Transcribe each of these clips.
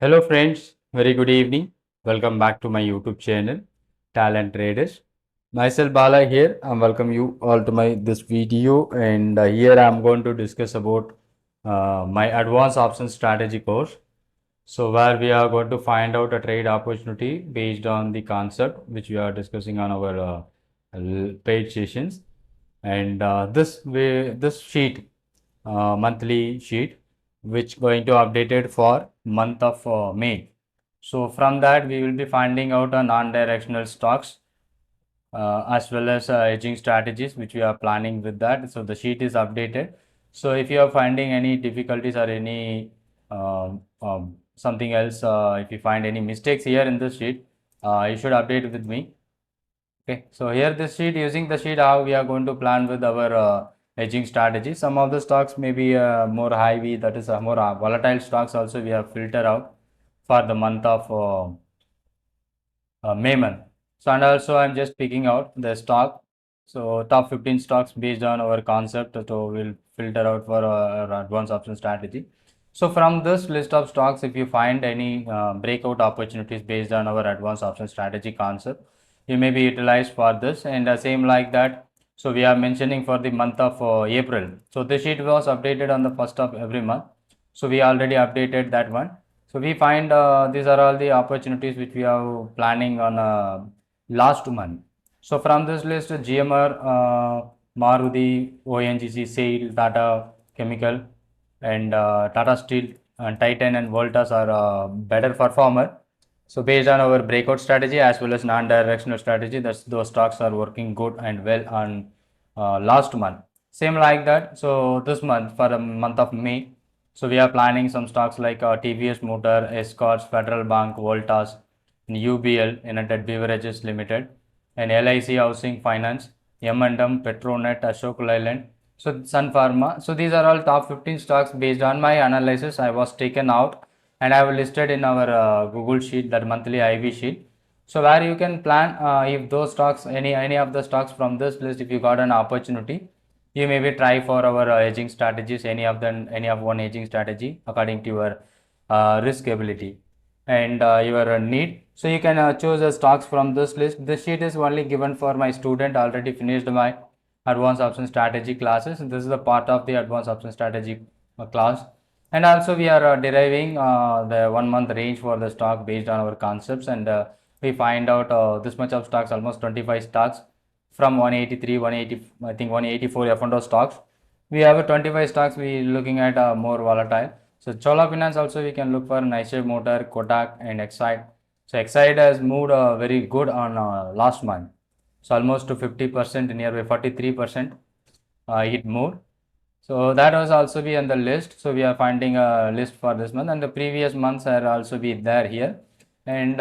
Hello friends, very good evening. Welcome back to my YouTube channel, Talent Traders. Myself Bala here. I welcome you all to my this video, and here I am going to discuss about my advanced option strategy course. So where we are going to find out a trade opportunity based on the concept which we are discussing on our paid sessions, and this sheet, monthly sheet, which going to updated for month of May. So from that we will be finding out a non-directional stocks as well as hedging strategies which we are planning with that. So the sheet is updated. So if you are finding any difficulties or any something else, if you find any mistakes here in this sheet, you should update with me. Okay, so here this sheet, using the sheet, how we are going to plan with our hedging strategy. Some of the stocks may be more high, that is more volatile stocks also we have filtered out for the month of May month. So and also I'm just picking out the stock. So top 15 stocks based on our concept. So we'll filter out for our advanced option strategy. So from this list of stocks, if you find any breakout opportunities based on our advanced option strategy concept, you may be utilized for this. And same like that. So we are mentioning for the month of April. So this sheet was updated on the first of every month. So we already updated that one. So we find these are all the opportunities which we are planning on last month. So from this list, GMR, Maruti, ONGC, SAIL, Tata Chemical, and Tata Steel, and Titan and Voltas are better performer. So based on our breakout strategy as well as non-directional strategy, those stocks are working good and well on last month. Same like that. So this month, for the month of May, so we are planning some stocks like TVS Motor, Escorts, Federal Bank, Voltas, and UBL, United Beverages Limited, and LIC Housing Finance, M&M, Petronet, Ashok Leyland, so Sun Pharma. So these are all top 15 stocks based on my analysis. I was taken out and I have listed in our Google sheet, that monthly IV sheet. So where you can plan if those stocks, any of the stocks from this list, if you got an opportunity, you maybe try for our hedging strategies, any of one hedging strategy according to your risk ability and your need. So you can choose the stocks from this list. This sheet is only given for my student already finished my advanced option strategy classes. This is the part of the advanced option strategy class, and also we are deriving the 1 month range for the stock based on our concepts, and we find out this much of stocks, almost 25 stocks from 183, 180, I think 184 F&O stocks. We have 25 stocks we looking at more volatile. So Chola Finance also we can look for Nissan Motor, Kotak and Exide. So Exide has moved very good on last month. So almost to 50%, nearby 43% it moved. So that was also be on the list. So we are finding a list for this month, and the previous months are also be there here. And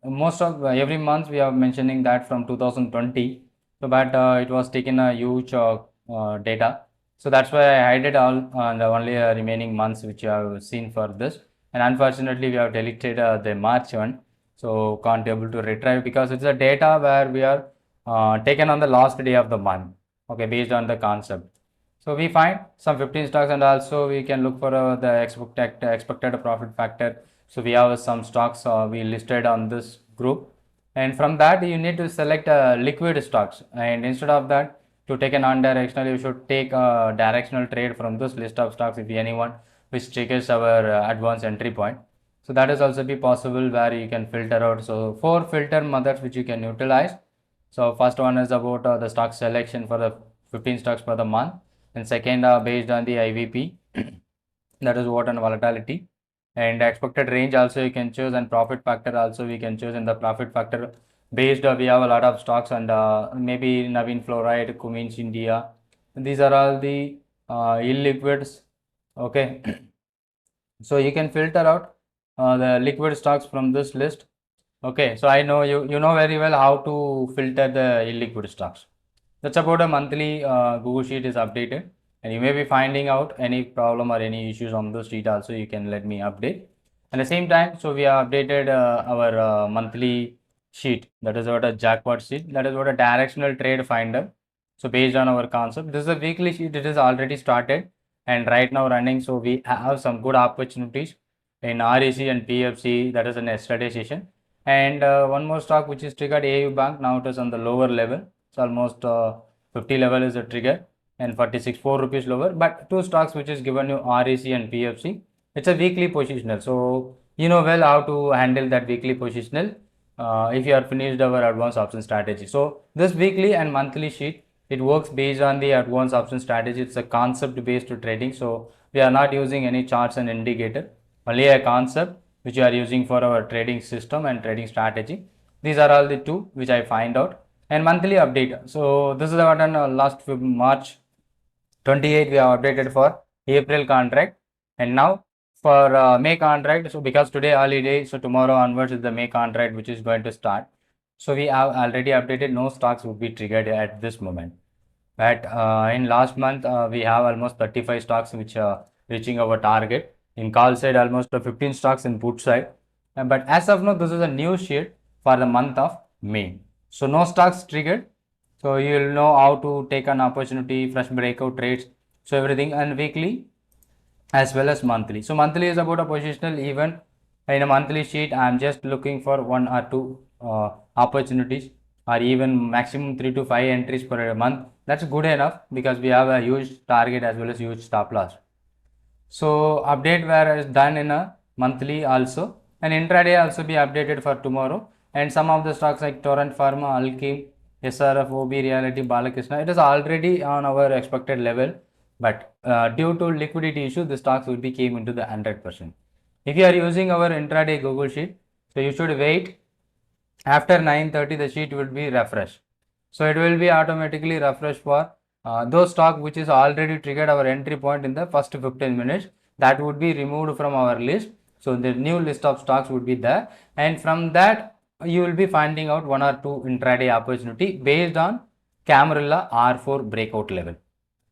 most of every month we are mentioning that from 2020. So but it was taken a huge data. So that's why I hide it all on the only remaining months which you have seen for this. And unfortunately, we have deleted the March one, so can't able to retrieve because it's a data where we are taken on the last day of the month. Okay, based on the concept. So we find some 15 stocks, and also we can look for the expected profit factor. So we have some stocks we listed on this group, and from that you need to select liquid stocks, and instead of that, to take a non-directional, you should take a directional trade from this list of stocks if anyone which triggers our advanced entry point. So that is also be possible where you can filter out. So four filter methods which you can utilize. So first one is about the stock selection for the 15 stocks for the month, and second based on the IVP, that is what and volatility, and expected range also you can choose, and profit factor also we can choose. In the profit factor based we have a lot of stocks, and maybe Navin Fluoride, Cummins India, these are all the illiquids. Okay. So you can filter out the liquid stocks from this list. Okay, so I know you know very well how to filter the illiquid stocks. That's about a monthly Google sheet is updated, and you may be finding out any problem or any issues on the sheet also, you can let me update. At the same time, so we have updated our monthly sheet, that is what a jackpot sheet, that is what a directional trade finder. So based on our concept, this is a weekly sheet, it is already started and right now running. So we have some good opportunities in REC and PFC, that is in yesterday session. And one more stock which is triggered AU Bank, now it is on the lower level. It's almost 50 level is a trigger and 46 4 rupees lower. But two stocks which is given you REC and PFC, it's a weekly positional. So you know well how to handle that weekly positional if you are finished our advanced option strategy. So this weekly and monthly sheet, it works based on the advanced option strategy. It's a concept based trading. So we are not using any charts and indicator, only a concept which you are using for our trading system and trading strategy. These are all the two which I find out. And monthly update. So this is what on last March 28 we have updated for April contract, and now for May contract. So because today holiday, so tomorrow onwards is the May contract which is going to start. So we have already updated, no stocks would be triggered at this moment. But in last month we have almost 35 stocks which are reaching our target. In call side almost 15 stocks in put side. But as of now this is a new sheet for the month of May. So no stocks triggered. So you will know how to take an opportunity, fresh breakout trades, so everything, and weekly as well as monthly. So monthly is about a positional event. In a monthly sheet, I am just looking for one or two opportunities, or even maximum 3 to 5 entries per month. That's good enough because we have a huge target as well as huge stop loss. So update where is done in a monthly also, and intraday also be updated for tomorrow. And some of the stocks like Torrent Pharma, Alkem, SRF, OB Reality, Balakrishna, it is already on our expected level, but due to liquidity issue, the stocks will be came into the 100%. If you are using our intraday Google Sheet, so you should wait after 9:30 the sheet will be refreshed. So it will be automatically refreshed for those stock which is already triggered our entry point in the first 15 minutes, that would be removed from our list. So the new list of stocks would be there, and from that you will be finding out one or two intraday opportunity based on Camarilla R4 breakout level.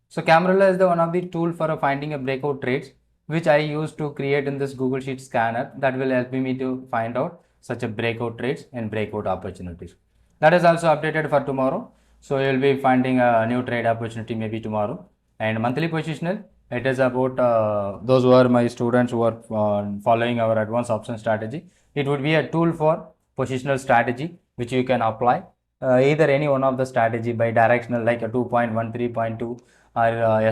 So Camarilla is the one of the tool for finding a breakout trades which I use to create in this Google Sheet scanner, that will help me to find out such a breakout trades and breakout opportunities. That is also updated for tomorrow. So you will be finding a new trade opportunity maybe tomorrow. And monthly positional, it is about those who are my students who are following our advanced option strategy. It would be a tool for positional strategy which you can apply either any one of the strategy by directional like a 2.1, 3.2, or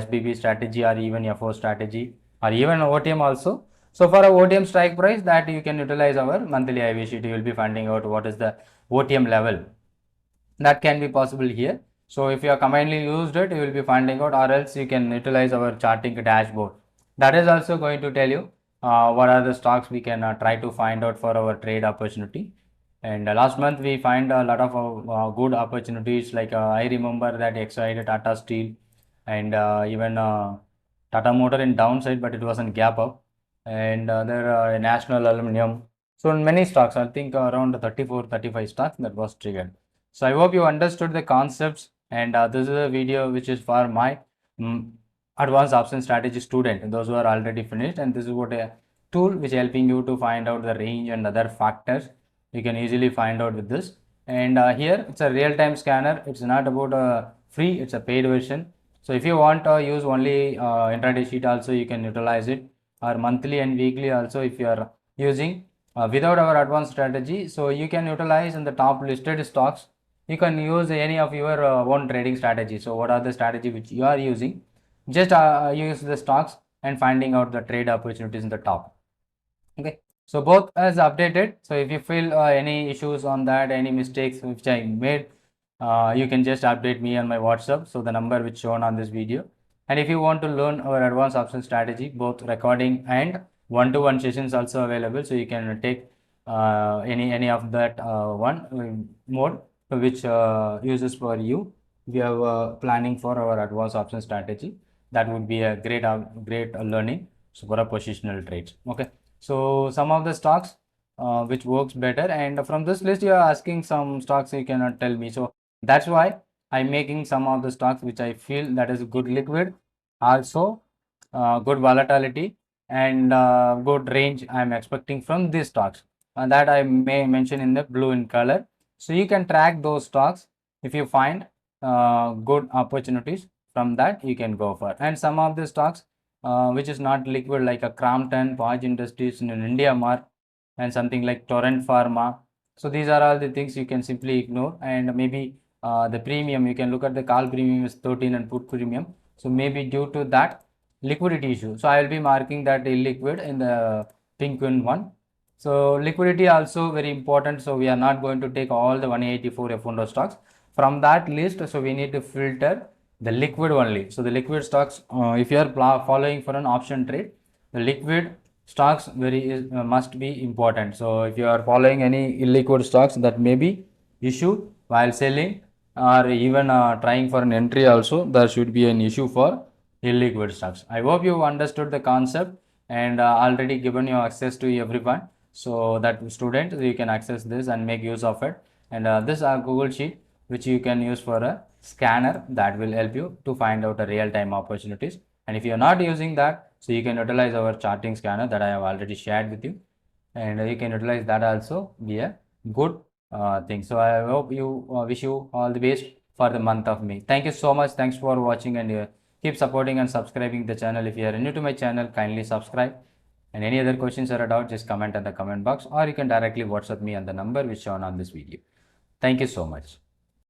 SBB strategy, or even FO strategy, or even OTM also. So for a OTM strike price, that you can utilize our monthly IV sheet, you will be finding out what is the OTM level that can be possible here. So if you are commonly used it, you will be finding out, or else you can utilize our charting dashboard. That is also going to tell you what are the stocks we can try to find out for our trade opportunity. And last month we find a lot of good opportunities, like I remember that Exide, Tata Steel, and even Tata Motor in downside, but it was in gap up, and there National Aluminium. So in many stocks, I think around 34, 35 stocks that was triggered. So I hope you understood the concepts, and this is a video which is for my advanced option strategy student, those who are already finished, and this is what a tool which is helping you to find out the range and other factors. You can easily find out with this. And here it's a real-time scanner. It's not about a free, it's a paid version. So if you want to use only intraday sheet also, you can utilize it, or monthly and weekly also if you are using without our advanced strategy. So you can utilize in the top listed stocks. You can use any of your own trading strategy. So what are the strategy which you are using? Just use the stocks and finding out the trade opportunities in the top. Okay, so both as updated. So if you feel any issues on that, any mistakes which I made, you can just update me on my WhatsApp. So the number which shown on this video. And if you want to learn our advanced option strategy, both recording and one-to-one sessions also available. So you can take any of that one mode which uses for you. We have planning for our advanced option strategy. That would be a great learning. So for a positional trades. Okay. So some of the stocks which works better, and from this list you are asking some stocks you cannot tell me. So that's why I'm making some of the stocks which I feel that is good liquid, also good volatility, and good range I'm expecting from these stocks, and that I may mention in the blue in color. So you can track those stocks. If you find good opportunities, from that you can go for. And some of the stocks which is not liquid, like a Crampton, Page Industries, in India Mart, and something like Torrent Pharma. So these are all the things you can simply ignore. And maybe the premium, you can look at the call premium is 13 and put premium. So maybe due to that liquidity issue. So I will be marking that illiquid in the pink one. So liquidity also very important. So we are not going to take all the 184 F1 stocks from that list. So we need to filter the liquid only. So the liquid stocks, if you are following for an option trade, the liquid stocks must be important. So if you are following any illiquid stocks, that may be issue while selling, or even trying for an entry also, there should be an issue for illiquid stocks. I hope you understood the concept, and already given you access to everyone, so that student you can access this and make use of it. And this Google sheet which you can use for a scanner, that will help you to find out a real-time opportunities. And if you are not using that, so you can utilize our charting scanner that I have already shared with you, and you can utilize that also, be a good thing. So I hope you wish you all the best for the month of May. Thank you so much. Thanks for watching, and keep supporting and subscribing the channel. If you are new to my channel, kindly subscribe. And any other questions or doubt, just comment in the comment box, or you can directly WhatsApp me on the number which shown on this video. Thank you so much.